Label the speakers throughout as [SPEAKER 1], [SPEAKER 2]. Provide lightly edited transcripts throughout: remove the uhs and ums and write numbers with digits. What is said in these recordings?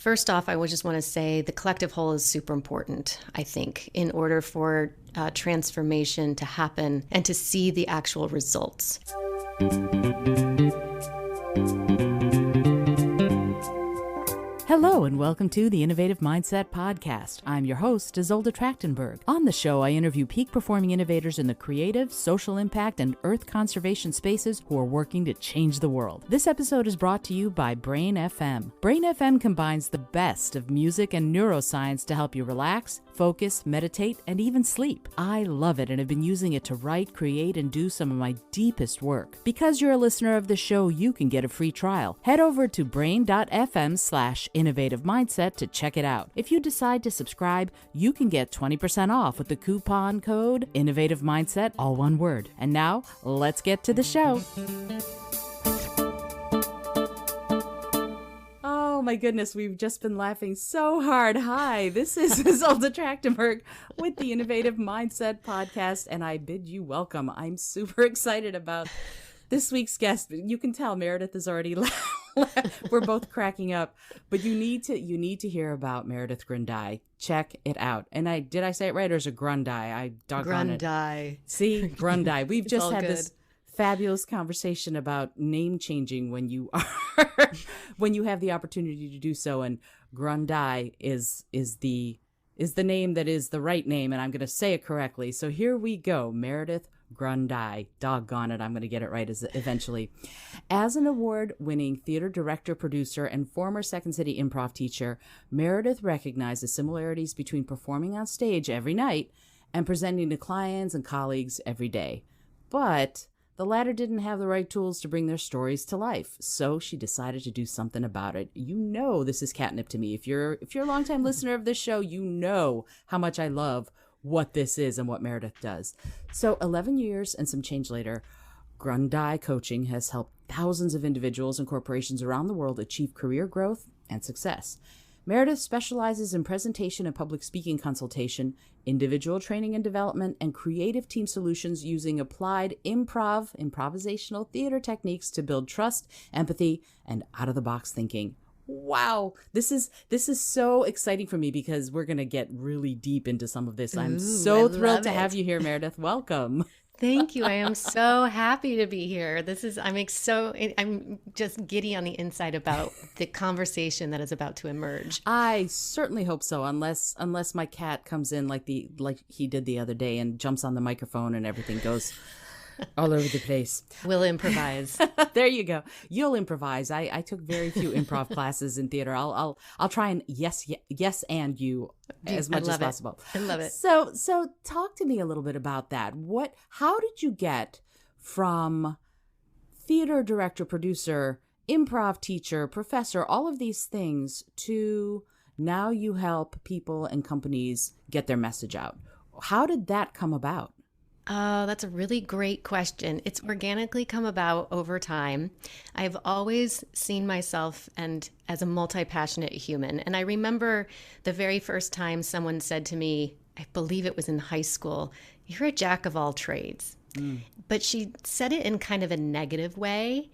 [SPEAKER 1] First off, I would just want to say the collective whole is super important, I think, in order for transformation to happen and to see the actual results.
[SPEAKER 2] Hello and welcome to the Innovative Mindset Podcast. I'm your host, Isolde Trachtenberg. On the show, I interview peak performing innovators in the creative, social impact, and earth conservation spaces who are working to change the world. This episode is brought to you by Brain FM. Brain FM combines the best of music and neuroscience to help you relax, focus, meditate, and even sleep. I love it and have been using it to write, create, and do some of my deepest work. Because you're a listener of the show, you can get a free trial. Head over to brain.fm/innovative mindset to check it out. If you decide to subscribe, you can get 20% off with the coupon code Innovative Mindset, all one word. And now, let's get to the show. Oh my goodness, we've just been laughing so hard. Hi, this is Isolde Trachtenberg with the Innovative Mindset Podcast, and I bid you welcome. I'm super excited about this week's guest. You can tell Meridith is already we're both cracking up, but you need to hear about Meridith Grundei. Check it out. And did I say it right, or is it Grundei? I doggone it.
[SPEAKER 1] Grundei.
[SPEAKER 2] See, Grundei. We've just had
[SPEAKER 1] good.
[SPEAKER 2] This fabulous conversation about name changing when you are when you have the opportunity to do so, and Grundei is the name that is the right name, and I'm going to say it correctly. So here we go, Meridith Grundei. Doggone it, I'm going to get it right eventually. As an award-winning theater director, producer, and former Second City improv teacher, Meridith recognizes similarities between performing on stage every night and presenting to clients and colleagues every day. But the latter didn't have the right tools to bring their stories to life, so she decided to do something about it. You know this is catnip to me. If you're a longtime listener of this show, you know how much I love what this is and what Meridith does. So 11 years and some change later, Grundei Coaching has helped thousands of individuals and corporations around the world achieve career growth and success. Meridith specializes in presentation and public speaking consultation, individual training and development, and creative team solutions using applied improvisational theater techniques to build trust, empathy, and out-of-the-box thinking. Wow, this is so exciting for me because we're going to get really deep into some of this. I'm so thrilled to have you here, Meridith. Welcome.
[SPEAKER 1] Thank you. I am so happy to be here. I'm just giddy on the inside about the conversation that is about to emerge.
[SPEAKER 2] I certainly hope so, unless my cat comes in like he did the other day and jumps on the microphone and everything goes all over the place.
[SPEAKER 1] We'll improvise.
[SPEAKER 2] There you go. You'll improvise. I took very few improv classes in theater. I'll try and yes and you as much as possible.
[SPEAKER 1] I love it.
[SPEAKER 2] So talk to me a little bit about that. How did you get from theater director, producer, improv teacher, professor, all of these things to now you help people and companies get their message out? How did that come about?
[SPEAKER 1] Oh, that's a really great question. It's organically come about over time. I've always seen myself as a multi-passionate human. And I remember the very first time someone said to me, I believe it was in high school, "You're a jack of all trades." But she said it in kind of a negative way.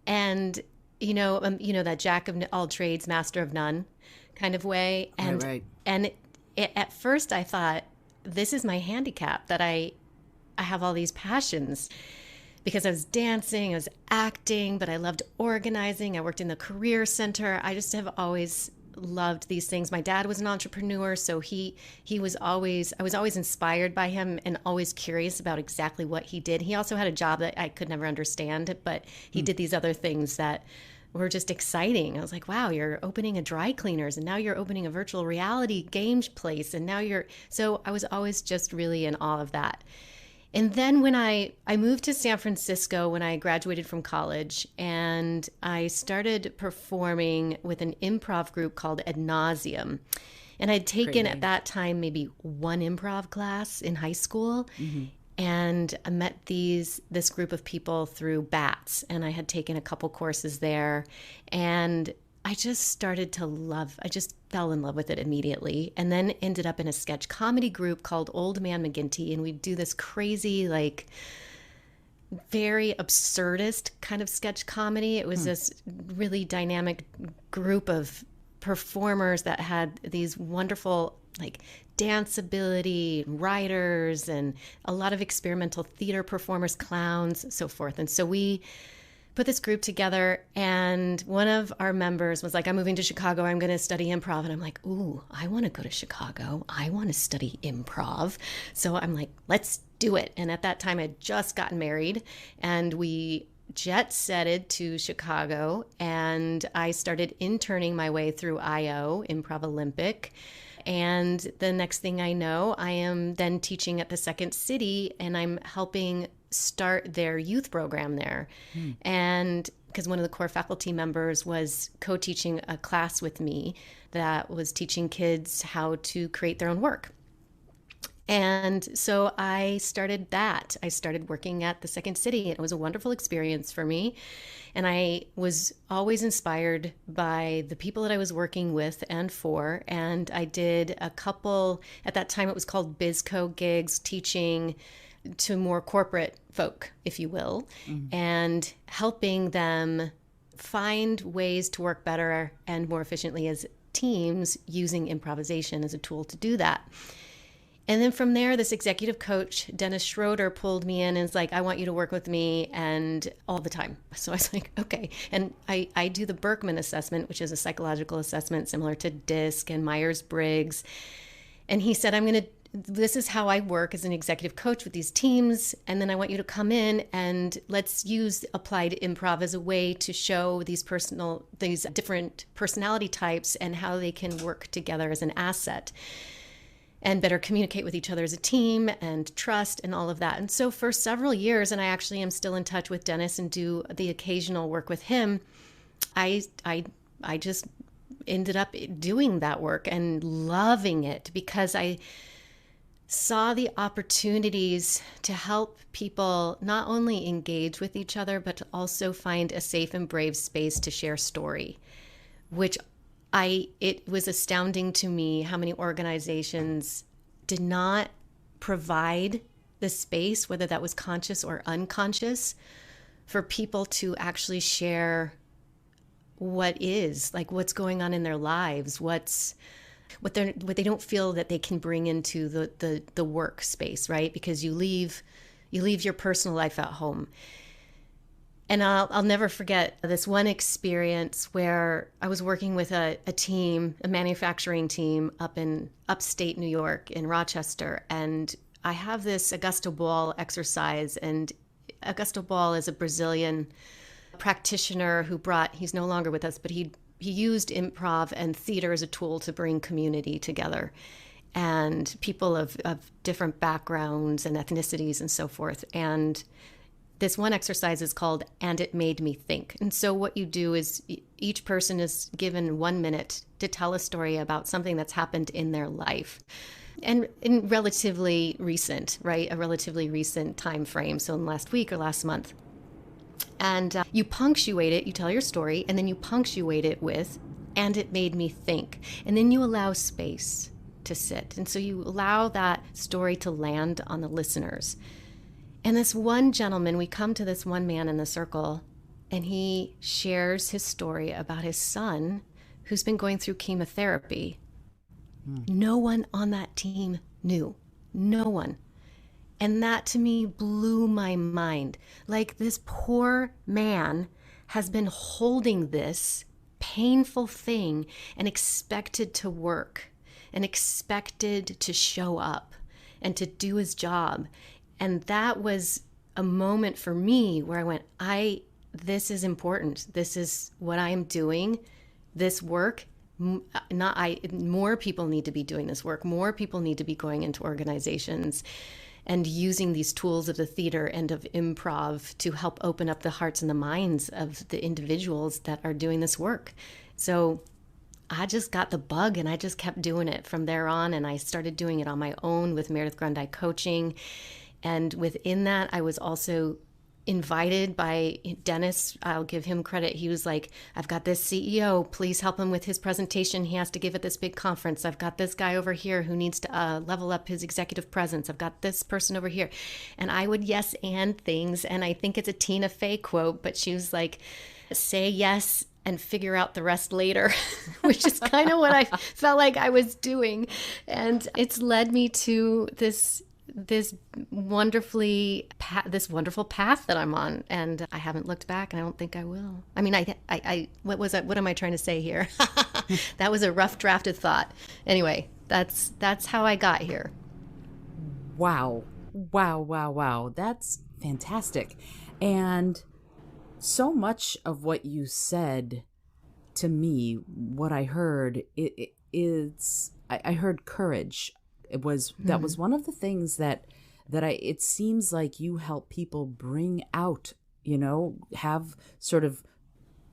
[SPEAKER 1] And, that jack of all trades, master of none kind of way. And,
[SPEAKER 2] right.
[SPEAKER 1] And at first I thought, this is my handicap, that I have all these passions because I was dancing, I was acting, but I loved organizing. I worked in the career center. I just have always loved these things. My dad was an entrepreneur, so I was always inspired by him and always curious about exactly what he did. He also had a job that I could never understand, but he did these other things that were just exciting. I was like, wow, you're opening a dry cleaners and now you're opening a virtual reality games place. And now so I was always just really in awe of that. And then when I moved to San Francisco when I graduated from college, and I started performing with an improv group called Ad Nauseam. And I'd taken at that time maybe one improv class in high school. Mm-hmm. And I met this group of people through BATS, and I had taken a couple courses there. And I just fell in love with it immediately, and then ended up in a sketch comedy group called Old Man McGinty, and we'd do this crazy, very absurdist kind of sketch comedy. It was this really dynamic group of performers that had these wonderful, like, dance ability, writers, and a lot of experimental theater performers, clowns, so forth. And so we put this group together, and one of our members was like, I'm moving to Chicago, I'm going to study improv. And I'm like, ooh, I want to go to Chicago. I want to study improv. So I'm like, let's do it. And at that time, I had just gotten married, and we jet setted to Chicago, and I started interning my way through IO, Improv Olympic. And the next thing I know, I am then teaching at the Second City, and I'm helping start their youth program there. And because one of the core faculty members was co-teaching a class with me that was teaching kids how to create their own work. And so I started that. I started working at the Second City, and it was a wonderful experience for me. And I was always inspired by the people that I was working with and for. And I did a couple, at that time it was called BizCo gigs, teaching to more corporate folk, if you will, and helping them find ways to work better and more efficiently as teams using improvisation as a tool to do that. And then from there, this executive coach, Dennis Schroeder, pulled me in and was like, I want you to work with me, and all the time. So I was like, okay. And I do the Berkman assessment, which is a psychological assessment similar to DISC and Myers-Briggs. And he said, this is how I work as an executive coach with these teams. And then I want you to come in and let's use applied improv as a way to show these different personality types and how they can work together as an asset and better communicate with each other as a team and trust and all of that. And so for several years, and I actually am still in touch with Dennis and do the occasional work with him, I just ended up doing that work and loving it because I saw the opportunities to help people not only engage with each other, but to also find a safe and brave space to share story, which it was astounding to me how many organizations did not provide the space, whether that was conscious or unconscious, for people to actually share what's going on in their lives, what they don't feel that they can bring into the work space, right? Because you leave your personal life at home. And I'll never forget this one experience where I was working with a manufacturing team up in upstate New York in Rochester. And I have this Augusto Ball exercise. And Augusto Ball is a Brazilian practitioner he's no longer with us, but he used improv and theater as a tool to bring community together and people of different backgrounds and ethnicities and so forth. And this one exercise is called "And It Made Me Think." And so what you do is each person is given 1 minute to tell a story about something that's happened in their life. And in relatively recent, right? A relatively recent time frame. So in last week or last month. And you punctuate it, you tell your story, and then you punctuate it with, "And it made me think." And then you allow space to sit. And so you allow that story to land on the listeners. And this one gentleman, we come to this one man in the circle, and he shares his story about his son who's been going through chemotherapy. No one on that team knew. No one. And that to me blew my mind. Like, this poor man has been holding this painful thing and expected to work and expected to show up and to do his job. And that was a moment for me where I went, this is important. This is what I am doing. This work, more people need to be doing this work. More people need to be going into organizations and using these tools of the theater and of improv to help open up the hearts and the minds of the individuals that are doing this work. So I just got the bug and I just kept doing it from there on. And I started doing it on my own with Meridith Grundei coaching. And within that, I was also invited by Dennis. I'll give him credit. He was like, I've got this CEO, please help him with his presentation he has to give at this big conference. I've got this guy over here who needs to level up his executive presence. I've got this person over here. And I would yes and things. And I think it's a Tina Fey quote, but she was like, say yes and figure out the rest later, which is kind of what I felt like I was doing. And it's led me to this wonderful path that I'm on, and I haven't looked back, and I don't think I will. I mean, what am I trying to say here? That was a rough drafted thought. Anyway, that's how I got here.
[SPEAKER 2] Wow. Wow. That's fantastic. And so much of what you said to me, what I heard, I heard courage. That was one of the things that it seems like you help people bring out, have sort of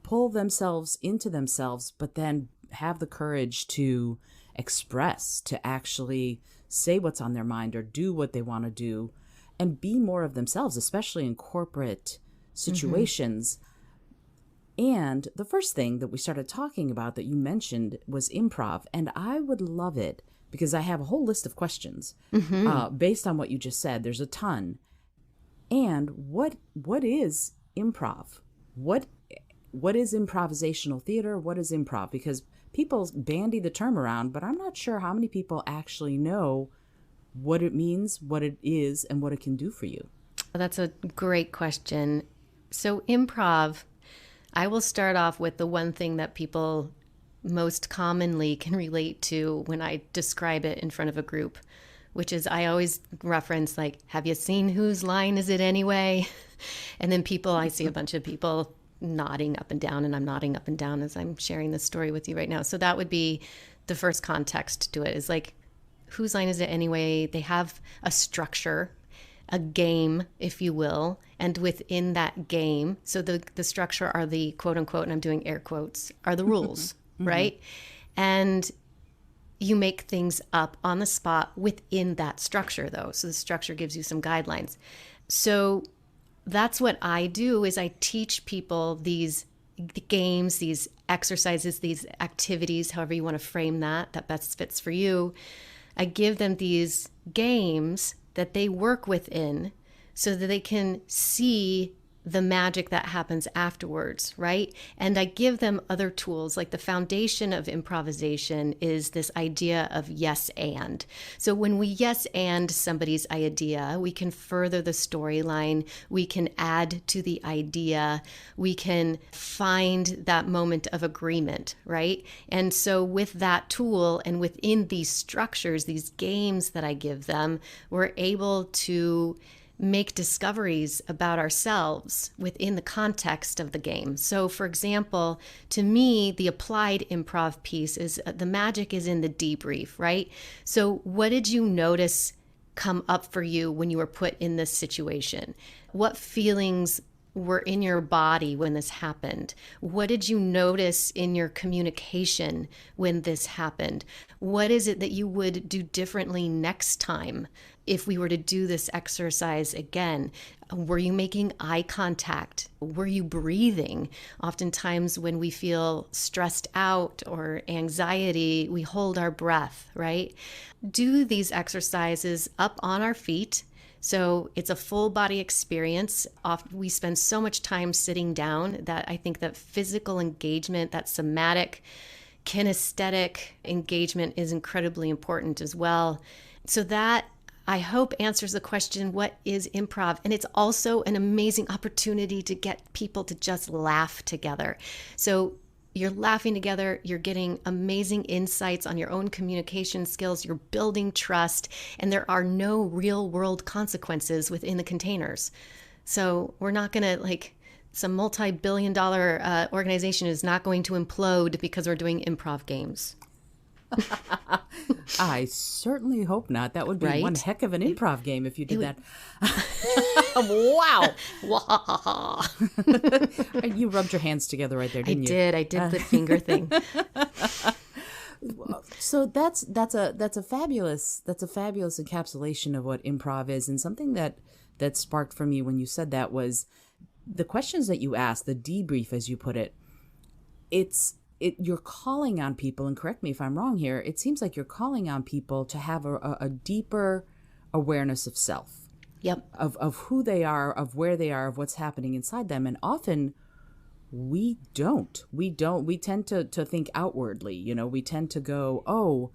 [SPEAKER 2] pull themselves into themselves, but then have the courage to express, to actually say what's on their mind or do what they want to do and be more of themselves, especially in corporate situations. And the first thing that we started talking about that you mentioned was improv. And I would love it because I have a whole list of questions based on what you just said. There's a ton. And what is improv? What is improvisational theater? What is improv? Because people bandy the term around, but I'm not sure how many people actually know what it means, what it is, and what it can do for you.
[SPEAKER 1] That's a great question. So improv, I will start off with the one thing that people most commonly can relate to when I describe it in front of a group, which is I always reference like, have you seen Whose Line Is It Anyway? And then I see a bunch of people nodding up and down, and I'm nodding up and down as I'm sharing this story with you right now. So that would be the first context to it, is like, whose line is it anyway? They have a structure, a game, if you will, and within that game, so the structure are the quote unquote, and I'm doing air quotes, are the rules, right? And you make things up on the spot within that structure, though. So the structure gives you some guidelines. So that's what I do, is I teach people these games, these exercises, these activities, however you want to frame that best fits for you. I give them these games that they work within so that they can see the magic that happens afterwards, right? And I give them other tools. Like the foundation of improvisation is this idea of yes and. So when we yes and somebody's idea, we can further the storyline, we can add to the idea, we can find that moment of agreement, right? And so with that tool and within these structures, these games that I give them, we're able to make discoveries about ourselves within the context of the game. So for example, to me, the applied improv piece is the magic is in the debrief, right? So what did you notice come up for you when you were put in this situation? What feelings were in your body when this happened? What did you notice in your communication when this happened? What is it that you would do differently next time if we were to do this exercise again? Were you making eye contact? Were you breathing? Oftentimes when we feel stressed out or anxiety, we hold our breath, right? Do these exercises up on our feet. So it's a full body experience. We spend so much time sitting down that I think that physical engagement, that somatic, kinesthetic engagement is incredibly important as well. So that, I hope, answers the question, what is improv? And it's also an amazing opportunity to get people to just laugh together. So you're laughing together, you're getting amazing insights on your own communication skills, you're building trust, and there are no real world consequences within the containers. So we're not going to, some multi-billion-dollar organization is not going to implode because we're doing improv games.
[SPEAKER 2] I certainly hope not. That would be
[SPEAKER 1] right?
[SPEAKER 2] One heck of an improv game if you did that.
[SPEAKER 1] Wow.
[SPEAKER 2] You rubbed your hands together right there, didn't you?
[SPEAKER 1] I did the finger thing.
[SPEAKER 2] So that's a fabulous encapsulation of what improv is, and something that sparked for me when you said that was the questions that you asked, the debrief, as you put it. You're calling on people, and correct me if I'm wrong here, it seems like you're calling on people to have a deeper awareness of self.
[SPEAKER 1] Yep.
[SPEAKER 2] Of who they are, of where they are, of what's happening inside them. And often We tend to think outwardly. We tend to go, oh,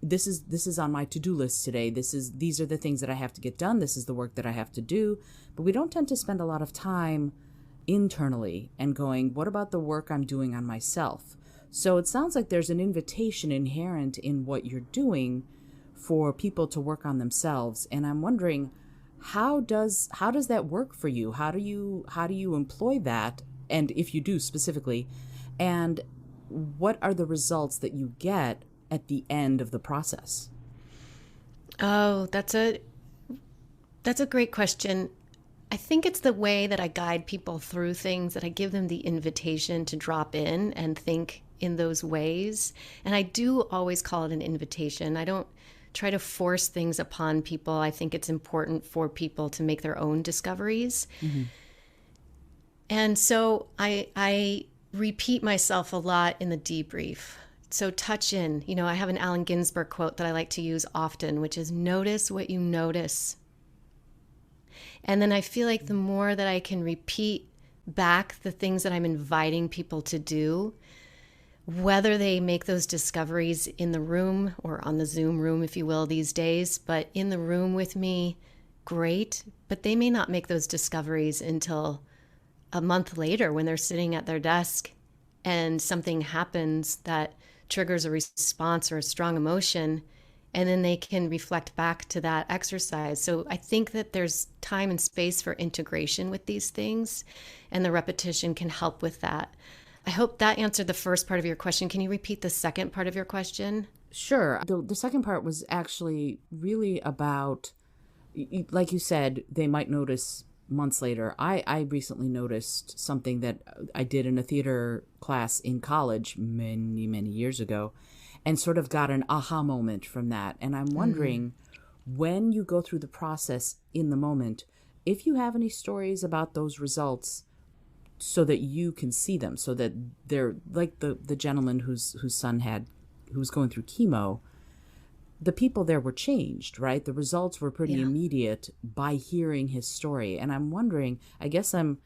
[SPEAKER 2] this is on my to-do list today. These are the things that I have to get done. This is the work that I have to do. But we don't tend to spend a lot of time internally and going, what about the work I'm doing on myself? So it sounds like there's an invitation inherent in what you're doing for people to work on themselves. And I'm wondering, how does that work for you? How do you employ that? And if you do specifically, and what are the results that you get at the end of the process?
[SPEAKER 1] Oh, that's a great question. I think it's the way that I guide people through things, that I give them the invitation to drop in and think in those ways. And I do always call it an invitation. I don't try to force things upon people. I think it's important for people to make their own discoveries. Mm-hmm. And so I repeat myself a lot in the debrief. So touch in. I have an Allen Ginsberg quote that I like to use often, which is notice what you notice. And then I feel like the more that I can repeat back the things that I'm inviting people to do, whether they make those discoveries in the room or on the Zoom room, if you will, these days, but in the room with me, great. But they may not make those discoveries until a month later when they're sitting at their desk and something happens that triggers a response or a strong emotion, and then they can reflect back to that exercise. So I think that there's time and space for integration with these things, and the repetition can help with that. I hope that answered the first part of your question. Can you repeat the second part of your question?
[SPEAKER 2] Sure. The second part was actually really about, like you said, they might notice months later. I recently noticed something that I did in a theater class in college many, many years ago, and sort of got an aha moment from that. And I'm wondering, when you go through the process in the moment, if you have any stories about those results so that you can see them, so that they're like the gentleman whose son who was going through chemo. The people there were changed, right? The results were pretty immediate by hearing his story. And I'm wondering, I guess I'm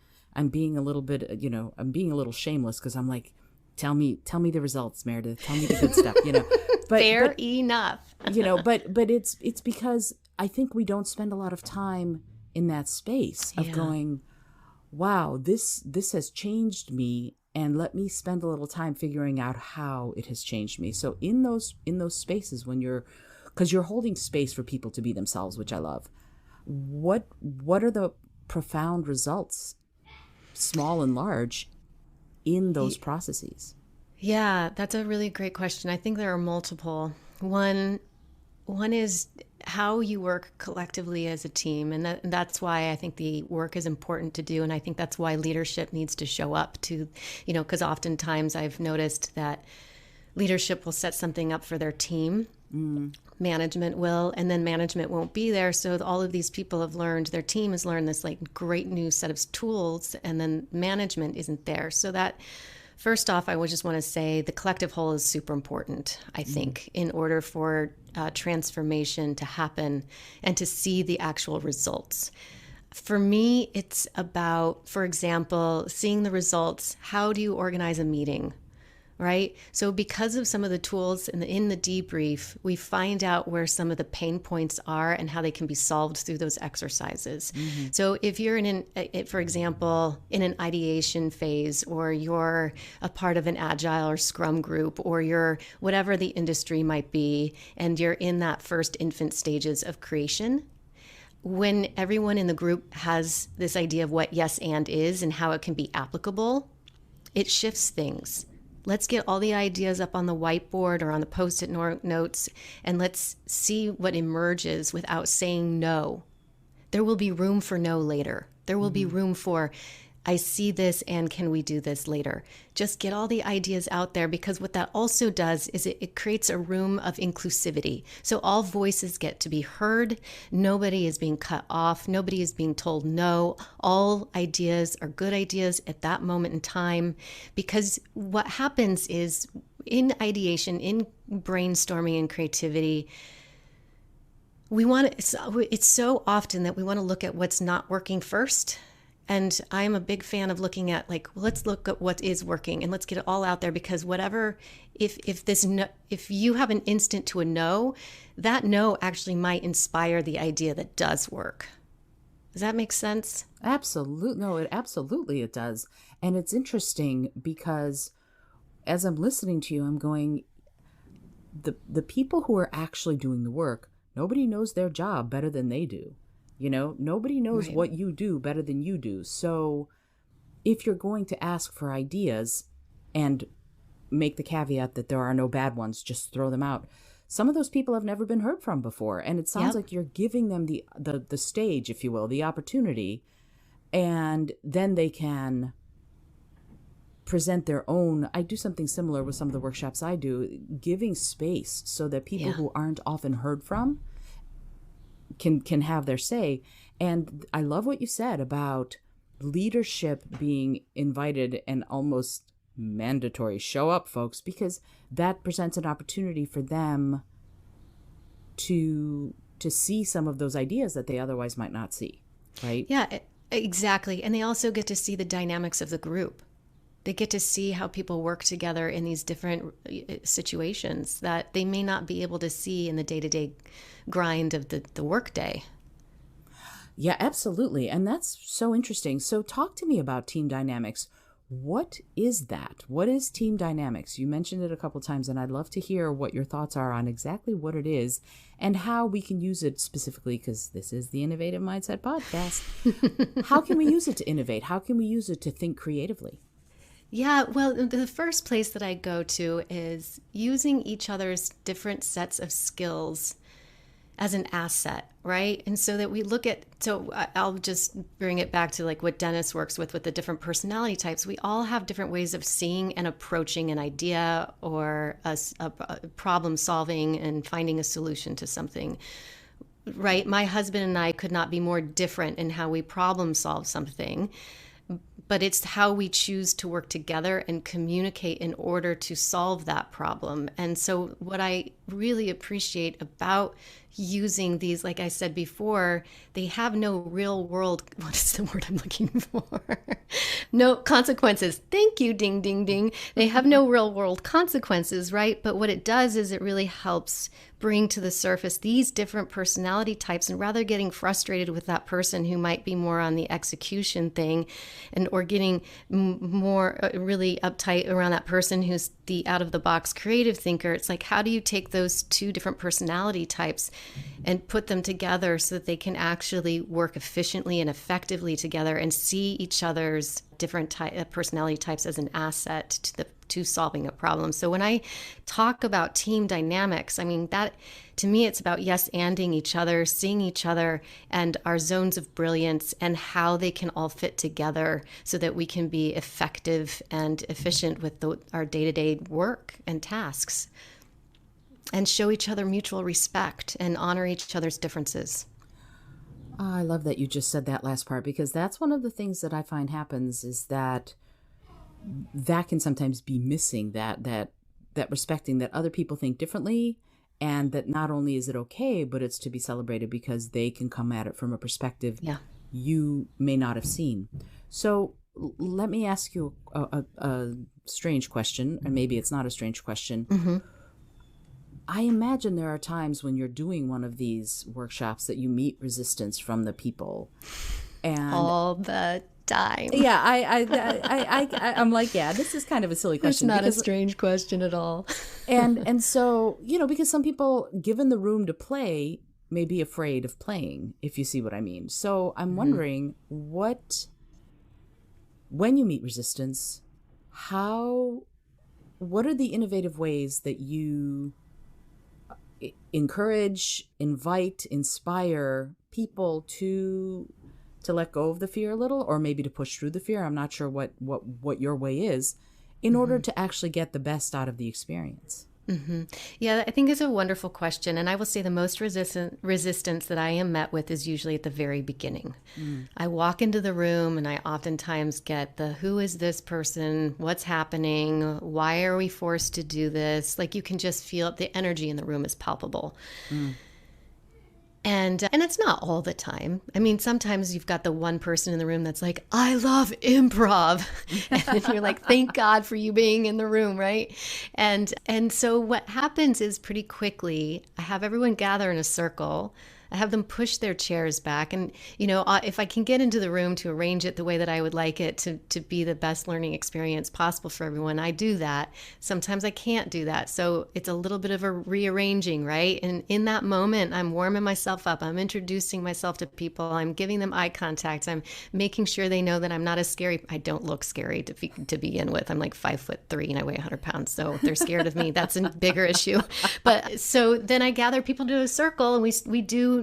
[SPEAKER 2] being a little bit, I'm being a little shameless, because I'm like, tell me the results, Meridith. Tell me the good stuff, But,
[SPEAKER 1] Fair enough.
[SPEAKER 2] But it's because I think we don't spend a lot of time in that space of going, wow, this has changed me, and let me spend a little time figuring out how it has changed me. So in those spaces, because you're holding space for people to be themselves, which I love, what are the profound results, small and large, in those processes?
[SPEAKER 1] Yeah, that's a really great question. I think there are multiple. One is how you work collectively as a team. And that's why I think the work is important to do. And I think that's why leadership needs to show up to, because oftentimes I've noticed that leadership will set something up for their team. Management will, and then management won't be there. So all of these people have learned, their team has learned this like great new set of tools, and then management isn't there. So that, first off, I would just want to say the collective whole is super important, I think, in order for transformation to happen and to see the actual results. For me, it's about, for example, seeing the results. How do you organize a meeting? Right? So because of some of the tools in the debrief, we find out where some of the pain points are and how they can be solved through those exercises. So if you're for example, in an ideation phase, or you're a part of an agile or scrum group, or you're whatever the industry might be, and you're in that first infant stages of creation, when everyone in the group has this idea of what yes and is and how it can be applicable, it shifts things. Let's get all the ideas up on the whiteboard or on the Post-it notes, and let's see what emerges without saying no. There will be room for no later. There will be room for, I see this, and can we do this later? Just get all the ideas out there, because what that also does is it creates a room of inclusivity. So all voices get to be heard. Nobody is being cut off. Nobody is being told no. All ideas are good ideas at that moment in time, because what happens is in ideation, in brainstorming and creativity, it's so often that we want to look at what's not working first. And I'm a big fan of looking at, like, let's look at what is working and let's get it all out there, because whatever, if this no, if you have an instant to a no, that no actually might inspire the idea that does work. Does that make sense?
[SPEAKER 2] Absolutely. No, it does. And it's interesting because as I'm listening to you, I'm going, the people who are actually doing the work, nobody knows their job better than they do. You know, nobody knows
[SPEAKER 1] Right.
[SPEAKER 2] what you do better than you do. So if you're going to ask for ideas and make the caveat that there are no bad ones, just throw them out. Some of those people have never been heard from before. And it sounds
[SPEAKER 1] Yep.
[SPEAKER 2] like you're giving them the stage, if you will, the opportunity. And then they can present their own. I do something similar with some of the workshops I do, giving space so that people
[SPEAKER 1] Yeah.
[SPEAKER 2] who aren't often heard from can have their say. And I love what you said about leadership being invited and almost mandatory. Show up, folks, because that presents an opportunity for them to see some of those ideas that they otherwise might not see, right?
[SPEAKER 1] Yeah, exactly. And they also get to see the dynamics of the group. They get to see how people work together in these different situations that they may not be able to see in the day-to-day grind of the workday.
[SPEAKER 2] Yeah, absolutely. And that's so interesting. So talk to me about team dynamics. What is that? What is team dynamics? You mentioned it a couple times, and I'd love to hear what your thoughts are on exactly what it is and how we can use it specifically, because this is the Innovative Mindset Podcast. How can we use it to innovate? How can we use it to think creatively?
[SPEAKER 1] Yeah, well, the first place that I go to is using each other's different sets of skills as an asset, right? And so that we look at, so I'll just bring it back to like what Dennis works with the different personality types. We all have different ways of seeing and approaching an idea or a problem solving and finding a solution to something, right? My husband and I could not be more different in how we problem solve something, but it's how we choose to work together and communicate in order to solve that problem. And so what I really appreciate about using these, like I said before, they have no real world, what is the word I'm looking for? No consequences. Thank you, ding, ding, ding. They have no real world consequences, right? But what it does is it really helps bring to the surface these different personality types, and rather getting frustrated with that person who might be more on the execution thing and or getting more really uptight around that person who's the out of the box creative thinker. It's like, how do you take those two different personality types and put them together so that they can actually work efficiently and effectively together and see each other's different personality types as an asset to solving a problem. So when I talk about team dynamics, I mean, that to me, it's about yes-anding each other, seeing each other and our zones of brilliance and how they can all fit together so that we can be effective and efficient with our day-to-day work and tasks, and show each other mutual respect and honor each other's differences.
[SPEAKER 2] Oh, I love that you just said that last part, because that's one of the things that I find happens is that can sometimes be missing, that respecting that other people think differently, and that not only is it okay, but it's to be celebrated because they can come at it from a perspective you may not have seen. So let me ask you a strange question, or maybe it's not a strange question.
[SPEAKER 1] Mm-hmm.
[SPEAKER 2] I imagine there are times when you're doing one of these workshops that you meet resistance from the people, and
[SPEAKER 1] all the time.
[SPEAKER 2] Yeah, I'm like, yeah, this is kind of a silly question.
[SPEAKER 1] It's not a strange question at all.
[SPEAKER 2] and so, because some people, given the room to play, may be afraid of playing, if you see what I mean. So I'm wondering when you meet resistance, what are the innovative ways that you encourage, invite, inspire people to let go of the fear a little, or maybe to push through the fear? I'm not sure what your way is, in order to actually get the best out of the experience.
[SPEAKER 1] Mm-hmm. Yeah, I think it's a wonderful question. And I will say the most resistance that I am met with is usually at the very beginning. I walk into the room and I oftentimes get who is this person? What's happening? Why are we forced to do this? Like, you can just feel the energy in the room is palpable. And it's not all the time. I mean, sometimes you've got the one person in the room that's like, I love improv. And you're like, thank God for you being in the room, right? And so what happens is pretty quickly, I have everyone gather in a circle. I have them push their chairs back. And, if I can get into the room to arrange it the way that I would like it to be the best learning experience possible for everyone, I do that. Sometimes I can't do that. So it's a little bit of a rearranging, right? And in that moment, I'm warming myself up. I'm introducing myself to people. I'm giving them eye contact. I'm making sure they know that I'm not as scary. I don't look scary to begin with. I'm like 5'3" and I weigh 100 pounds. So if they're scared of me, that's a bigger issue. But so then I gather people to a circle and we do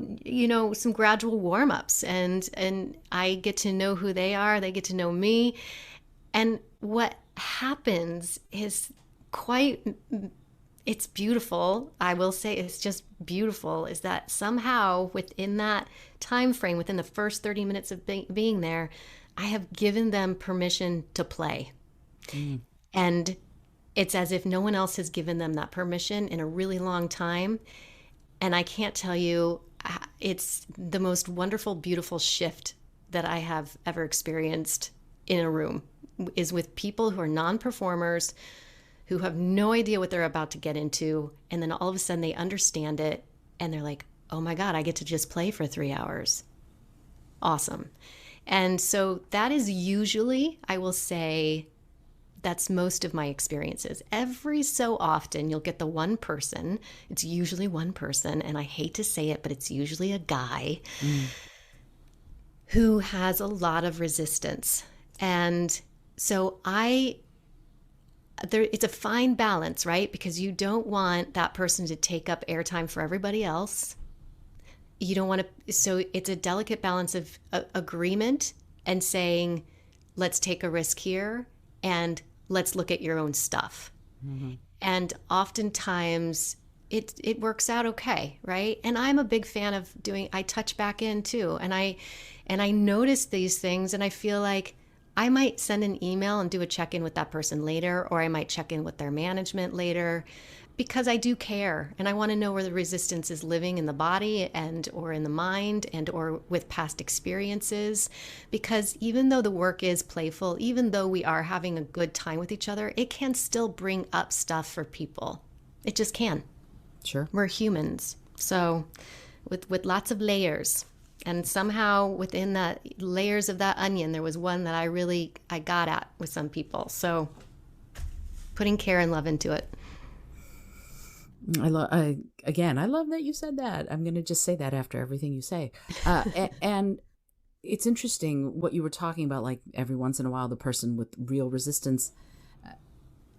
[SPEAKER 1] some gradual warm-ups, and I get to know who they are, they get to know me. And what happens is it's beautiful. I will say it's just beautiful, is that somehow within that time frame, within the first 30 minutes of being there, I have given them permission to play. And it's as if no one else has given them that permission in a really long time. And I can't tell you, it's the most wonderful, beautiful shift that I have ever experienced in a room, is with people who are non-performers, who have no idea what they're about to get into. And then all of a sudden they understand it and they're like, oh my God, I get to just play for 3 hours. Awesome. And so that is usually, I will say, that's most of my experiences. Every so often, you'll get the one person. It's usually one person, and I hate to say it, but it's usually a guy who has a lot of resistance. And so it's a fine balance, right? Because you don't want that person to take up airtime for everybody else. You don't want to, so it's a delicate balance of agreement and saying, let's take a risk here, and let's look at your own stuff. And oftentimes it works out okay, right? And I'm a big fan of I touch back in too. And I notice these things, and I feel like I might send an email and do a check-in with that person later, or I might check in with their management later, because I do care and I want to know where the resistance is living in the body or in the mind or with past experiences. Because even though the work is playful, even though we are having a good time with each other, it can still bring up stuff for people. It just can.
[SPEAKER 2] Sure.
[SPEAKER 1] We're humans. So with lots of layers. And somehow within that layers of that onion, there was one that I got at with some people. So putting care and love into it.
[SPEAKER 2] I love that you said that. I'm going to just say that after everything you say. And it's interesting what you were talking about, like every once in a while, the person with real resistance.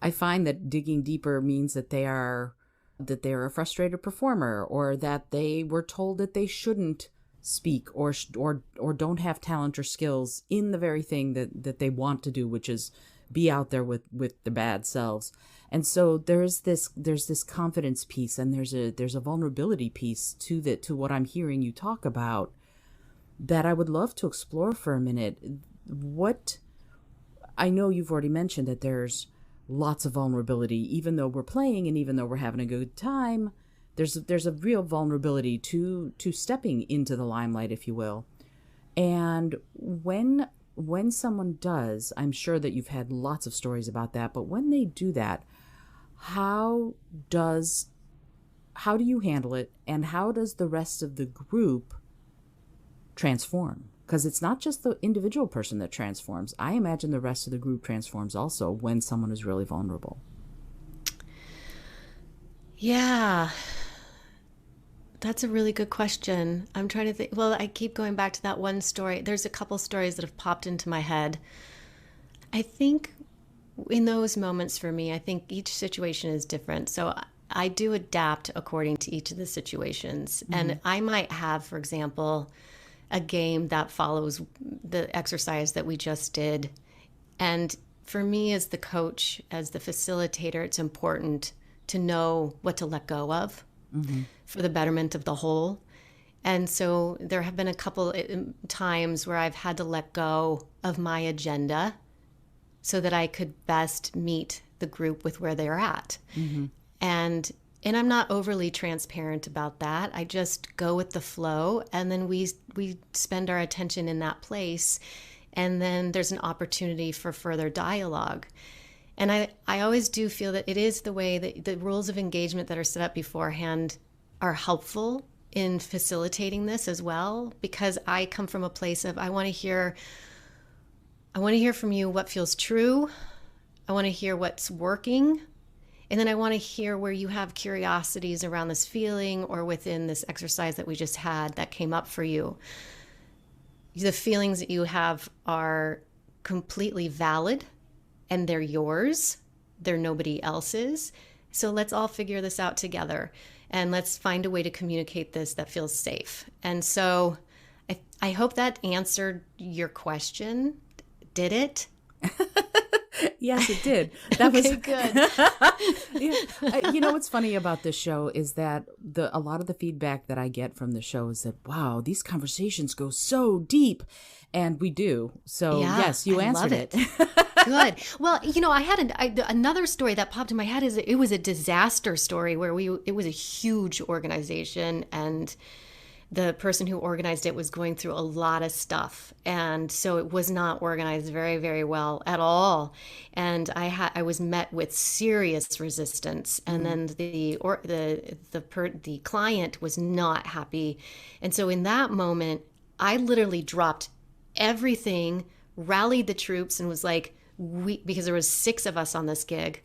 [SPEAKER 2] I find that digging deeper means that they're a frustrated performer, or that they were told that they shouldn't speak or don't have talent or skills in the very thing that they want to do, which is be out there with the bad selves. And so there's this confidence piece, and there's a vulnerability piece to what I'm hearing you talk about, that I would love to explore for a minute. What I know you've already mentioned that there's lots of vulnerability, even though we're playing and even though we're having a good time. There's a real vulnerability to stepping into the limelight, if you will. And when someone does, I'm sure that you've had lots of stories about that, but when they do that, how do you handle it, and how does the rest of the group transform? Because it's not just the individual person that transforms. I imagine the rest of the group transforms also when someone is really vulnerable.
[SPEAKER 1] Yeah, that's a really good question. I'm trying to think. Well, I keep going back to that one story. There's a couple stories that have popped into my head. I think in those moments for me, I think each situation is different. So I do adapt according to each of the situations. Mm-hmm. And I might have, for example, a game that follows the exercise that we just did. And for me as the coach, as the facilitator, it's important to know what to let go of for the betterment of the whole. And so there have been a couple times where I've had to let go of my agenda so that I could best meet the group with where they're at. Mm-hmm. And And I'm not overly transparent about that. I just go with the flow, and then we spend our attention in that place, and then there's an opportunity for further dialogue. And I always do feel that it is the way that the rules of engagement that are set up beforehand are helpful in facilitating this as well, because I come from a place of I want to hear from you what feels true. I want to hear what's working. And then I want to hear where you have curiosities around this feeling or within this exercise that we just had that came up for you. The feelings that you have are completely valid and they're yours. They're nobody else's. So let's all figure this out together and let's find a way to communicate this that feels safe. And so I hope that answered your question. Did it?
[SPEAKER 2] Yes, it did. That
[SPEAKER 1] okay,
[SPEAKER 2] was
[SPEAKER 1] good.
[SPEAKER 2] Yeah. You know what's funny about this show is that a lot of the feedback that I get from the show is that, wow, these conversations go so deep, and we do. So
[SPEAKER 1] Yeah,
[SPEAKER 2] yes, you
[SPEAKER 1] I
[SPEAKER 2] answered
[SPEAKER 1] love
[SPEAKER 2] it.
[SPEAKER 1] Good. Well, I had another story that popped in my head. It was a disaster story where it was a huge organization, and the person who organized it was going through a lot of stuff, and so it was not organized very, very well at all. And I was met with serious resistance, and then the client was not happy, and so in that moment, I literally dropped everything, rallied the troops, and was like, because there was 6 of us on this gig.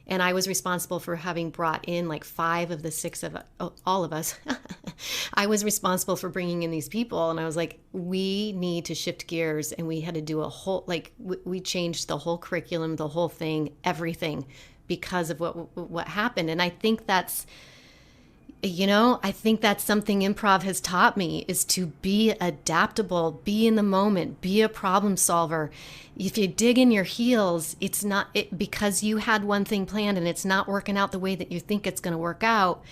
[SPEAKER 1] And I was responsible for having brought in like 5 of the 6 of all of us. I was responsible for bringing in these people. And I was like, we need to shift gears. And we had to do a whole, like, we changed the whole curriculum, the whole thing, everything because of what happened. And I think that's something improv has taught me, is to be adaptable, be in the moment, be a problem solver. If you dig in your heels, it's not because you had one thing planned and it's not working out the way that you think it's going to work out,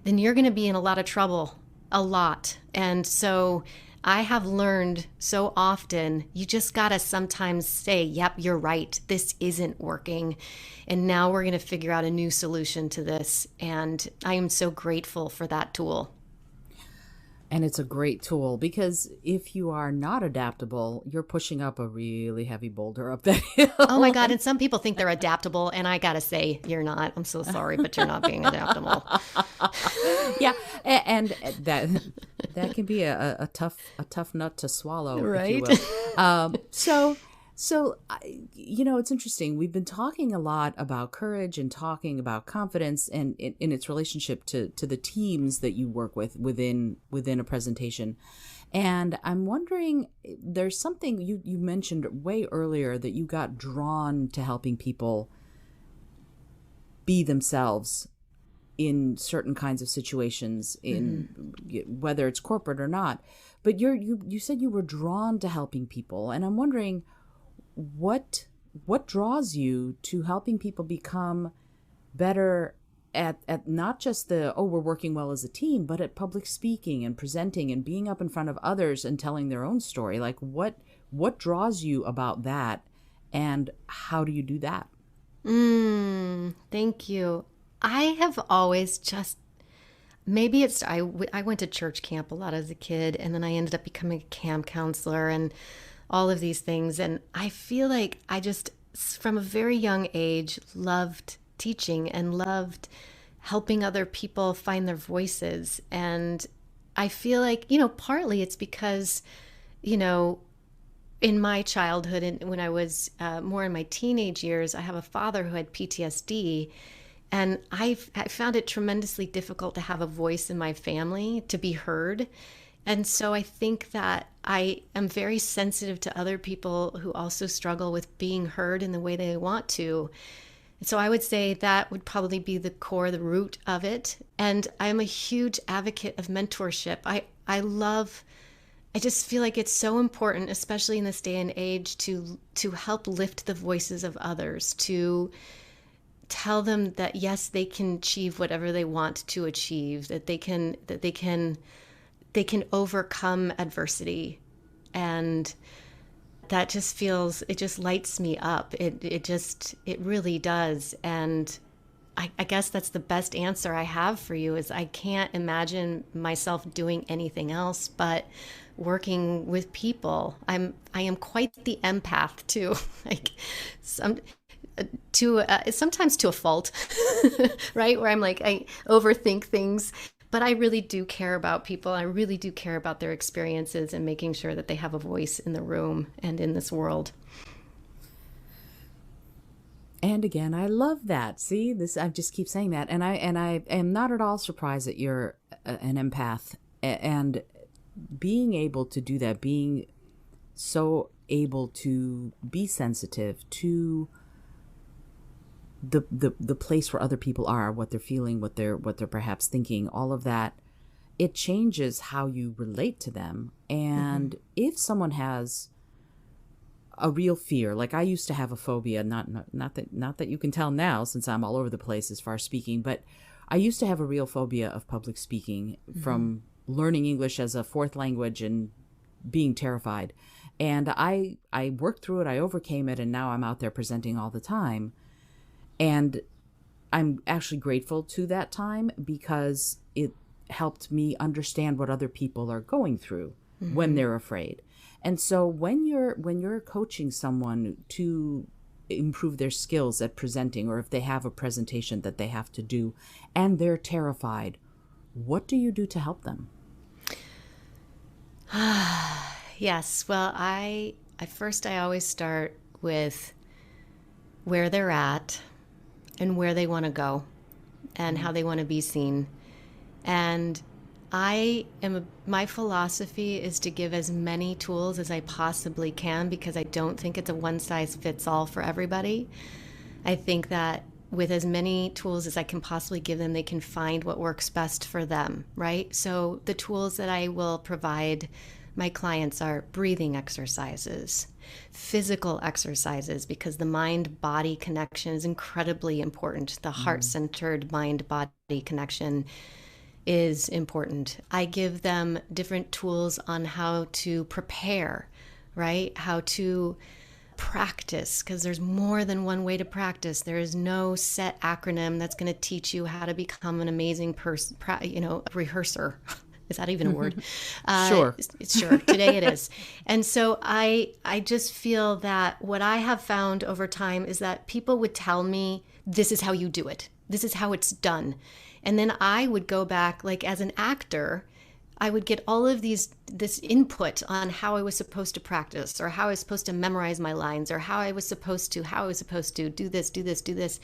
[SPEAKER 1] then you're going to be in a lot of trouble, a lot. And so I have learned so often, you just got to sometimes say, yep, you're right. This isn't working. And now we're going to figure out a new solution to this. And I am so grateful for that tool.
[SPEAKER 2] And it's a great tool, because if you are not adaptable, you're pushing up a really heavy boulder up that hill.
[SPEAKER 1] Oh my God. And some people think they're adaptable. And I got to say, you're not. I'm so sorry, but you're not being adaptable.
[SPEAKER 2] Yeah. And that can be a tough nut to swallow,
[SPEAKER 1] right?
[SPEAKER 2] if you will. So, it's interesting. We've been talking a lot about courage and talking about confidence and in its relationship to the teams that you work with within a presentation. And I'm wondering, there's something you mentioned way earlier, that you got drawn to helping people be themselves in certain kinds of situations, in whether it's corporate or not. But you said you were drawn to helping people, and I'm wondering, what draws you to helping people become better at not just we're working well as a team, but at public speaking and presenting and being up in front of others and telling their own story? Like, what draws you about that, and how do you do that?
[SPEAKER 1] Thank you. I have always maybe it's, I went to church camp a lot as a kid, and then I ended up becoming a camp counselor and all of these things. And I feel like I just, from a very young age, loved teaching and loved helping other people find their voices. And I feel like, partly it's because, in my childhood and when I was more in my teenage years, I have a father who had PTSD. And I found it tremendously difficult to have a voice in my family, to be heard. And so I think that I am very sensitive to other people who also struggle with being heard in the way they want to. So I would say that would probably be the core, the root of it. And I'm a huge advocate of mentorship. I just feel like it's so important, especially in this day and age, to help lift the voices of others, to tell them that yes, they can achieve whatever they want to achieve, that they can overcome adversity. And that just lights me up. It really does. And I guess that's the best answer I have for you is I can't imagine myself doing anything else but working with people. I am quite the empath too. Like some to sometimes to a fault, right? Where I'm like I overthink things, but I really do care about people. I really do care about their experiences and making sure that they have a voice in the room and in this world.
[SPEAKER 2] And again, I love that. See, this I just keep saying that, and I am not at all surprised that you're an empath, and being able to do that, being so able to be sensitive to the place where other people are, what they're feeling, what they're perhaps thinking, all of that, it changes how you relate to them. And if someone has a real fear, like I used to have a phobia, not that you can tell now since I'm all over the place as far as speaking, but I used to have a real phobia of public speaking from learning English as a fourth language and being terrified. And I worked through it, I overcame it, and now I'm out there presenting all the time. And I'm actually grateful to that time because it helped me understand what other people are going through when they're afraid. And so when you're coaching someone to improve their skills at presenting, or if they have a presentation that they have to do and they're terrified, what do you do to help them?
[SPEAKER 1] Yes. Well, I always start with where they're at and where they want to go and how they want to be seen. And my philosophy is to give as many tools as I possibly can because I don't think it's a one size fits all for everybody. I think that with as many tools as I can possibly give them, they can find what works best for them, right? So the tools that I will provide my clients are breathing exercises, physical exercises, because the mind-body connection is incredibly important. The heart-centered mind-body connection is important. I give them different tools on how to prepare, right? How to practice, because there's more than one way to practice. There is no set acronym that's going to teach you how to become an amazing person, rehearser. Is that even a word?
[SPEAKER 2] Sure.
[SPEAKER 1] Sure. Today it is. And so I just feel that what I have found over time is that people would tell me, this is how you do it. This is how it's done. And then I would go back, like as an actor, I would get all of this input on how I was supposed to practice, or how I was supposed to memorize my lines, or how I was supposed to do this, do this, do this.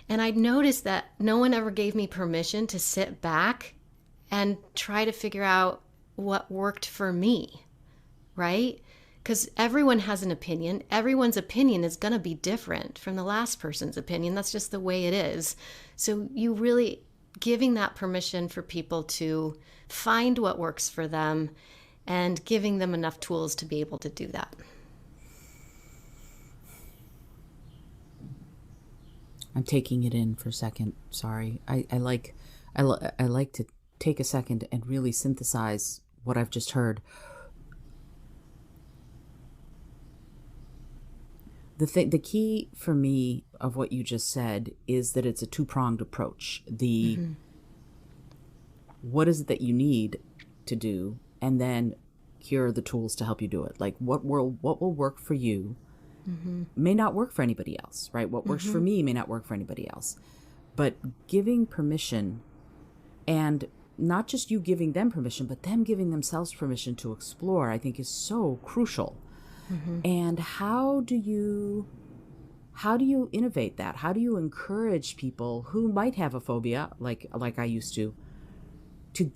[SPEAKER 1] And I'd noticed that no one ever gave me permission to sit back and try to figure out what worked for me, right? Because everyone has an opinion. Everyone's opinion is going to be different from the last person's opinion. That's just the way it is. So you really giving that permission for people to find what works for them and giving them enough tools to be able to do that.
[SPEAKER 2] I'm taking it in for a second. Sorry. I like to take a second and really synthesize what I've just heard. The key for me of what you just said is that it's a two-pronged approach. What is it that you need to do, and then here are the tools to help you do it. Like what will work for you may not work for anybody else, right? What works for me may not work for anybody else. But giving permission, and not just you giving them permission, but them giving themselves permission to explore, I think is so crucial. And how do you innovate that? How do you encourage people who might have a phobia, like I used to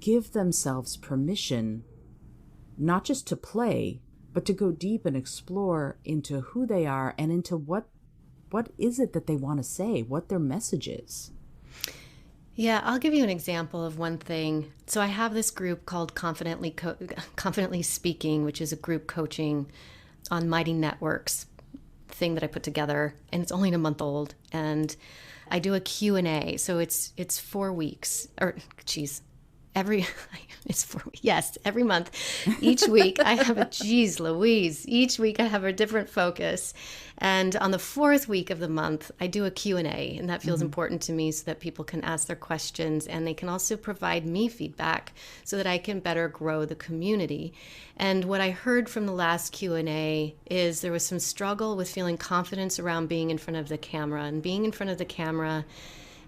[SPEAKER 2] give themselves permission, not just to play, but to go deep and explore into who they are and into what is it that they want to say, what their message is?
[SPEAKER 1] Yeah, I'll give you an example of one thing. So I have this group called Confidently Speaking, which is a group coaching on Mighty Networks thing that I put together, and it's only a month old. And I do a Q&A. So it's 4 weeks, or every month. Each week I have geez Louise, each week I have a different focus. And on the fourth week of the month, I do a Q&A, and that feels important to me so that people can ask their questions, and they can also provide me feedback so that I can better grow the community. And what I heard from the last Q&A is there was some struggle with feeling confidence around being in front of the camera, and being in front of the camera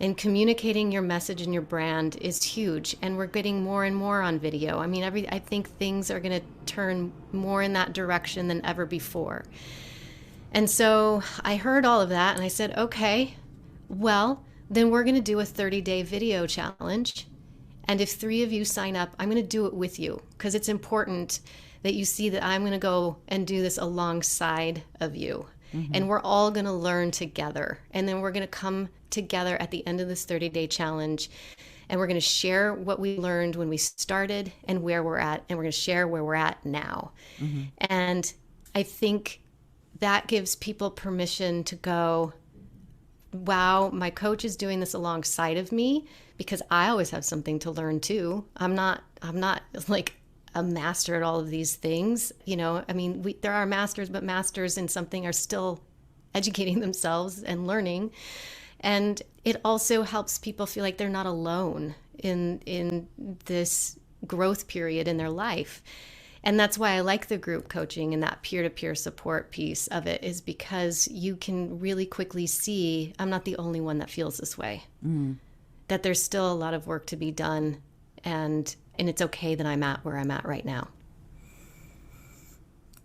[SPEAKER 1] and communicating your message and your brand is huge. And we're getting more and more on video. I mean, I think things are going to turn more in that direction than ever before. And so I heard all of that and I said, okay, well, then we're going to do a 30-day video challenge. And if 3 of you sign up, I'm going to do it with you, because it's important that you see that I'm going to go and do this alongside of you. And we're all going to learn together. And then we're going to come together at the end of this 30-day challenge. And we're going to share what we learned when we started and where we're at. And we're going to share where we're at now. And I think that gives people permission to go, wow, my coach is doing this alongside of me, because I always have something to learn too. I'm not like a master at all of these things. You know, I mean, there are masters, but masters in something are still educating themselves and learning. And it also helps people feel like they're not alone in this growth period in their life. And that's why I like the group coaching and that peer-to-peer support piece of it, is because you can really quickly see I'm not the only one that feels this way, that there's still a lot of work to be done. And it's okay that I'm at where I'm at right now.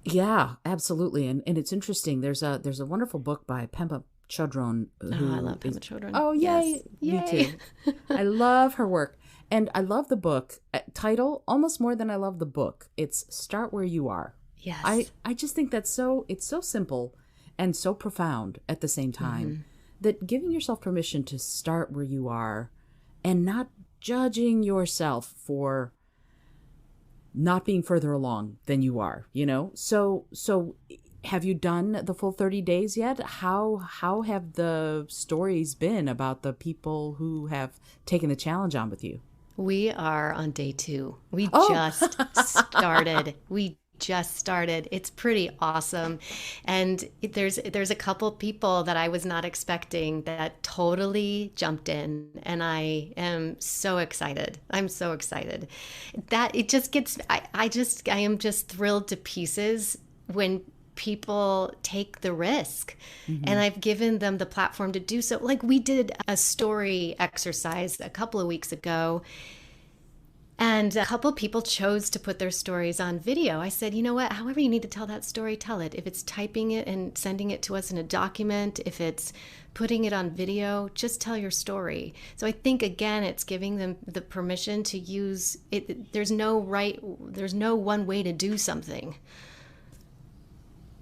[SPEAKER 2] Yeah, absolutely. And it's interesting. There's a wonderful book by Pema Chodron.
[SPEAKER 1] I love Pema Chodron.
[SPEAKER 2] Oh, yay. Yes. Me too. I love her work. And I love the book title almost more than I love the book. It's Start Where You Are.
[SPEAKER 1] Yes.
[SPEAKER 2] I just think it's so simple and so profound at the same time, that giving yourself permission to start where you are and not judging yourself for not being further along than you are, you know? So have you done the full 30 days yet? How have the stories been about the people who have taken the challenge on with you?
[SPEAKER 1] We are on day 2. We just started. It's pretty awesome. And there's a couple people that I was not expecting that totally jumped in. And I am so excited. I'm so excited that it just gets, I am just thrilled to pieces when people take the risk. And I've given them the platform to do so. Like, we did a story exercise a couple of weeks ago, and a couple people chose to put their stories on video. I said, you know what, however you need to tell that story, tell it. If it's typing it and sending it to us in a document, if it's putting it on video, just tell your story. So I think, again, it's giving them the permission to use it. There's no one way to do something.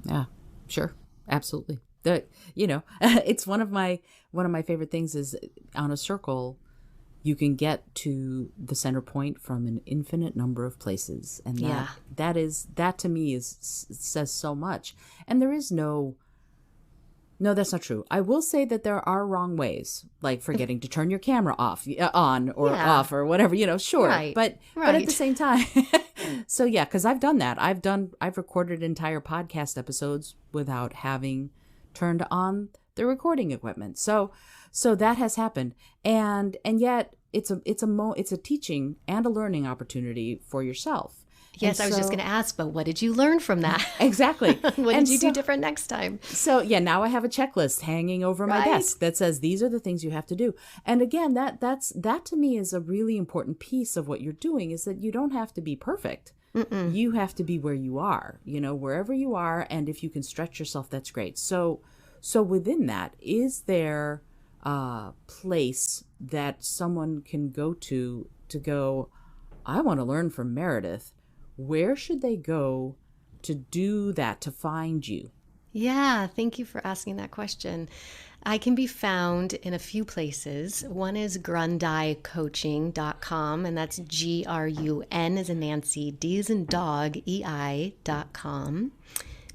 [SPEAKER 2] Yeah, sure. Absolutely. It's one of my favorite things is on a circle, you can get to the center point from an infinite number of places. And that to me says so much. And there is no, that's not true. I will say that there are wrong ways, like forgetting to turn your camera off, on or off or whatever, sure.
[SPEAKER 1] Right.
[SPEAKER 2] But at the same time, so yeah, because I've done that. I've recorded entire podcast episodes without having turned on the recording equipment. So that has happened. And yet it's a teaching and a learning opportunity for yourself.
[SPEAKER 1] Yes, I was just going to ask, but what did you learn from that?
[SPEAKER 2] Exactly.
[SPEAKER 1] What did you do different next time?
[SPEAKER 2] So yeah, now I have a checklist hanging over my desk that says these are the things you have to do. And again, that to me is a really important piece of what you're doing, is that you don't have to be perfect. You have to be where you are, wherever you are. And if you can stretch yourself, that's great. So within that, is there a place that someone can go to go, I want to learn from Meridith? Where should they go to do that, to find you?
[SPEAKER 1] Yeah, thank you for asking that question. I can be found in a few places. One is GrundeiCoaching.com, and that's GRUN as in Nancy, D as in dog, EI.com.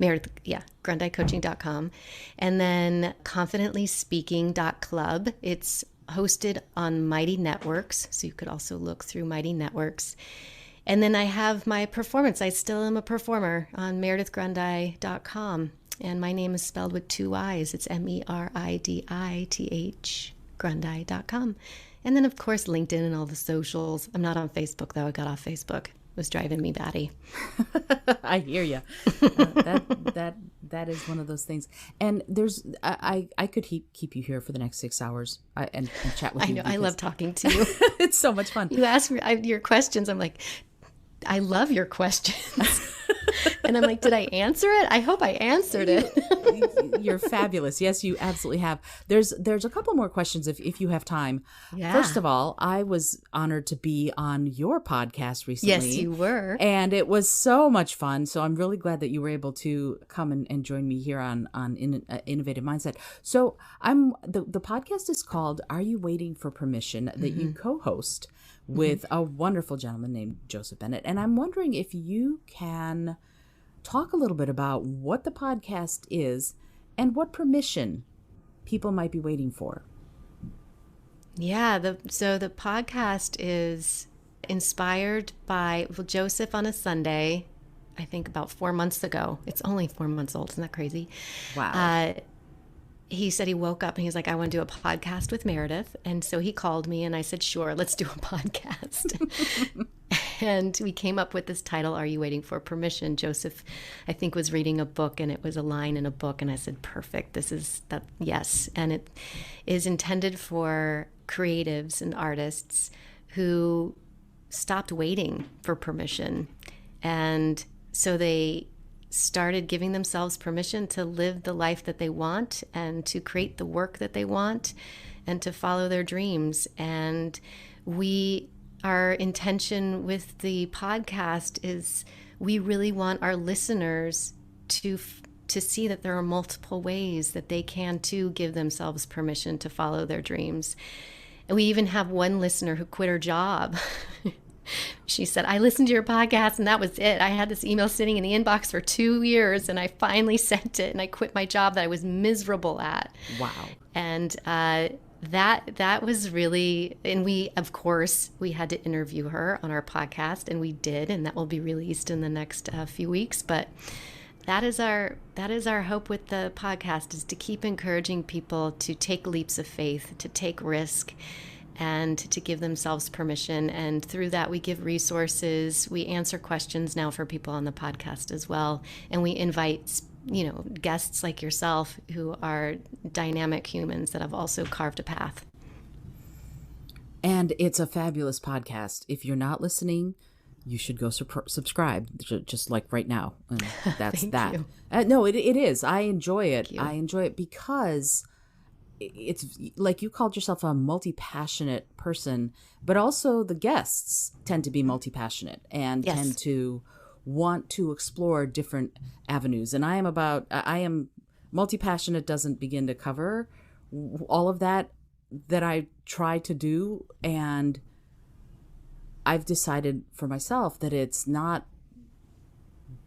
[SPEAKER 1] GrundeiCoaching.com. And then ConfidentlySpeaking.club. It's hosted on Mighty Networks. So you could also look through Mighty Networks. And then I have my performance. I still am a performer on meridithgrundei.com. And my name is spelled with 2 I's. It's Meridith, Grundei.com. And then, of course, LinkedIn and all the socials. I'm not on Facebook, though. I got off Facebook. It was driving me batty.
[SPEAKER 2] I hear you. That is one of those things. And there's, I could keep you here for the next 6 hours and chat with you.
[SPEAKER 1] I know. I love talking to you.
[SPEAKER 2] It's so much fun.
[SPEAKER 1] You ask me your questions. I'm like, I love your questions. And I'm like, did I answer it? I hope I answered it.
[SPEAKER 2] You're fabulous. Yes, you absolutely have. There's a couple more questions if you have time.
[SPEAKER 1] Yeah.
[SPEAKER 2] First of all, I was honored to be on your podcast recently.
[SPEAKER 1] Yes, you were.
[SPEAKER 2] And it was so much fun. So I'm really glad that you were able to come and join me here on Innovative Mindset. So the podcast is called Are You Waiting for Permission, that you co-host with a wonderful gentleman named Joseph Bennett. And I'm wondering if you can talk a little bit about what the podcast is and what permission people might be waiting for.
[SPEAKER 1] Yeah, so the podcast is inspired by Joseph on a Sunday, I think about 4 months ago. It's only 4 months old. Isn't that crazy?
[SPEAKER 2] Wow.
[SPEAKER 1] He said he woke up and he was like, I want to do a podcast with Meridith. And so he called me and I said, sure, let's do a podcast. And we came up with this title, Are You Waiting for Permission? Joseph, I think, was reading a book and it was a line in a book. And I said, perfect. This is that. Yes. And it is intended for creatives and artists who stopped waiting for permission. And so they started giving themselves permission to live the life that they want and to create the work that they want and to follow their dreams. And our intention with the podcast is we really want our listeners to see that there are multiple ways that they can too give themselves permission to follow their dreams. And we even have one listener who quit her job. She said, I listened to your podcast and that was it. I had this email sitting in the inbox for 2 years and I finally sent it and I quit my job that I was miserable at.
[SPEAKER 2] Wow.
[SPEAKER 1] And that was really, and we had to interview her on our podcast, and we did, and that will be released in the next few weeks. But that is our hope with the podcast, is to keep encouraging people to take leaps of faith, to take risk, and to give themselves permission. And through that, we give resources. We answer questions now for people on the podcast as well. And we invite, guests like yourself who are dynamic humans that have also carved a path.
[SPEAKER 2] And it's a fabulous podcast. If you're not listening, you should go subscribe, just like right now. And that's that. No, it is. I enjoy it. I enjoy it because it's like you called yourself a multi-passionate person, but also the guests tend to be multi-passionate and tend to want to explore different avenues. And I am multi-passionate doesn't begin to cover all of that I try to do. And I've decided for myself that it's not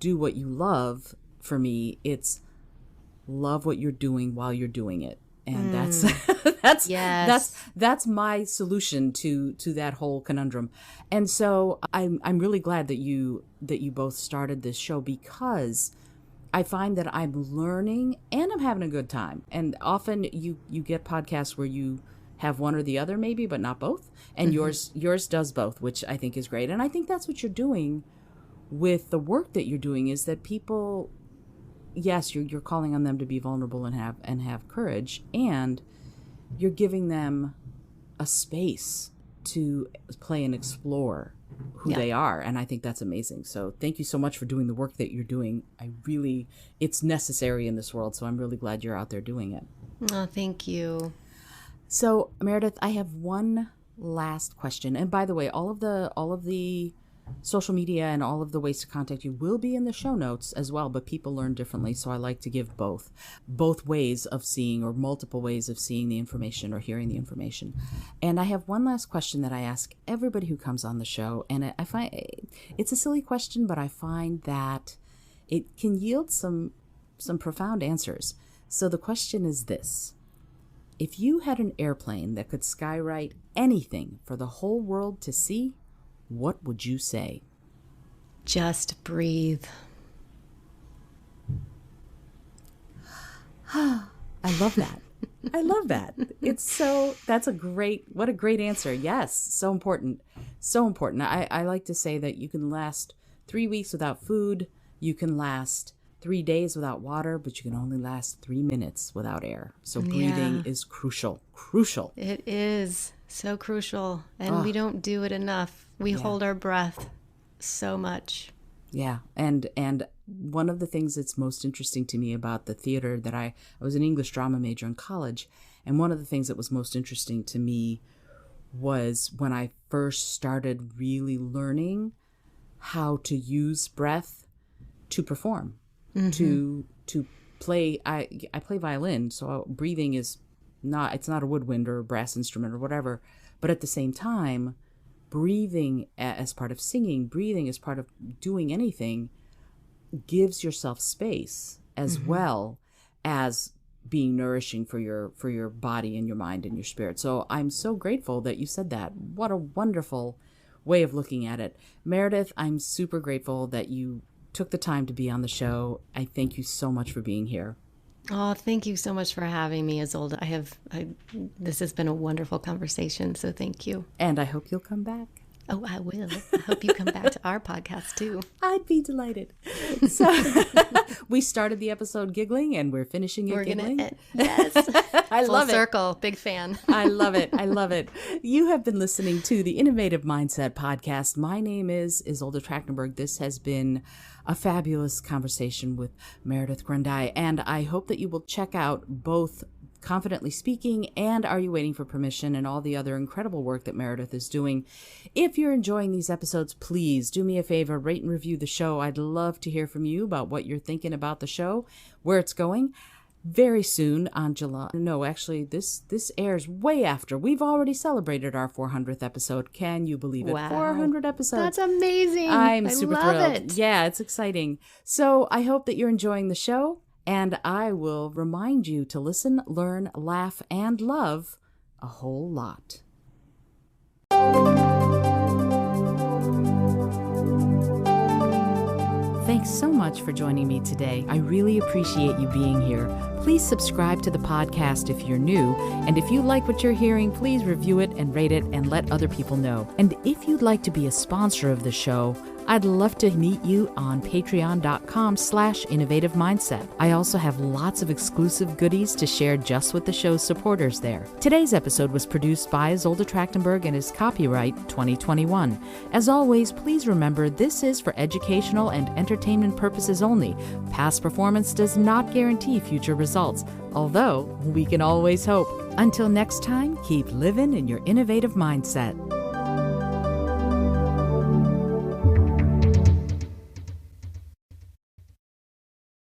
[SPEAKER 2] do what you love for me. It's love what you're doing while you're doing it. And that's my solution to that whole conundrum. And so I'm really glad that you both started this show, because I find that I'm learning and I'm having a good time. And often you get podcasts where you have one or the other maybe, but not both. And yours does both, which I think is great. And I think that's what you're doing with the work that you're doing, is that people, yes, you're calling on them to be vulnerable and have courage, and you're giving them a space to play and explore who they are. And I think that's amazing. So thank you so much for doing the work that you're doing. It's necessary in this world. So I'm really glad you're out there doing it.
[SPEAKER 1] Oh, thank you.
[SPEAKER 2] So Meridith, I have one last question. And by the way, all of the social media and all of the ways to contact you will be in the show notes as well, but people learn differently. So I like to give both ways of seeing, or multiple ways of seeing the information or hearing the information. And I have one last question that I ask everybody who comes on the show. And I find it's a silly question, but I find that it can yield some profound answers. So the question is this: If you had an airplane that could skywrite anything for the whole world to see, what would you say?
[SPEAKER 1] Just breathe.
[SPEAKER 2] I love that. I love that. What a great answer. Yes, so important. So important. I like to say that you can last 3 weeks without food, you can last 3 days without water, but you can only last 3 minutes without air. So breathing is crucial. Crucial.
[SPEAKER 1] It is so crucial. And we don't do it enough. We hold our breath so much.
[SPEAKER 2] Yeah. And one of the things that's most interesting to me about the theater that I was an English drama major in college. And one of the things that was most interesting to me was when I first started really learning how to use breath to perform, to play. I play violin, so breathing it's not a woodwind or a brass instrument or whatever. But at the same time, breathing as part of singing, breathing as part of doing anything, gives yourself space as well as being nourishing for your body and your mind and your spirit. So I'm so grateful that you said that. What a wonderful way of looking at it. Meridith, I'm super grateful that you took the time to be on the show. I thank you so much for being here.
[SPEAKER 1] Oh, thank you so much for having me, Isolde. This has been a wonderful conversation, so thank you.
[SPEAKER 2] And I hope you'll come back.
[SPEAKER 1] Oh, I will. I hope you come back to our podcast too.
[SPEAKER 2] I'd be delighted. So we started the episode giggling and we're finishing it giggling.
[SPEAKER 1] Yes.
[SPEAKER 2] I love it.
[SPEAKER 1] Full circle. Big fan.
[SPEAKER 2] I love it. I love it. You have been listening to the Innovative Mindset Podcast. My name is Isolde Trachtenberg. This has been a fabulous conversation with Meridith Grundei, and I hope that you will check out both Confidently Speaking and Are You Waiting for Permission and all the other incredible work that Meridith is doing. If you're enjoying these episodes, please do me a favor, rate and review the show. I'd love to hear from you about what you're thinking about the show, where it's going. Very soon on July. No, actually, this airs way after. We've already celebrated our 400th episode. Can you believe it?
[SPEAKER 1] Wow.
[SPEAKER 2] 400 episodes.
[SPEAKER 1] That's amazing.
[SPEAKER 2] I'm super
[SPEAKER 1] love
[SPEAKER 2] thrilled.
[SPEAKER 1] it.
[SPEAKER 2] Yeah, it's exciting. So I hope that you're enjoying the show. And I will remind you to listen, learn, laugh, and love a whole lot. Thanks so much for joining me today. I really appreciate you being here. Please subscribe to the podcast if you're new. And if you like what you're hearing, please review it and rate it and let other people know. And if you'd like to be a sponsor of the show, I'd love to meet you on patreon.com/innovative mindset. I also have lots of exclusive goodies to share just with the show's supporters there. Today's episode was produced by Isolde Trachtenberg and is copyright 2021. As always, please remember this is for educational and entertainment purposes only. Past performance does not guarantee future results, although we can always hope. Until next time, keep living in your innovative mindset.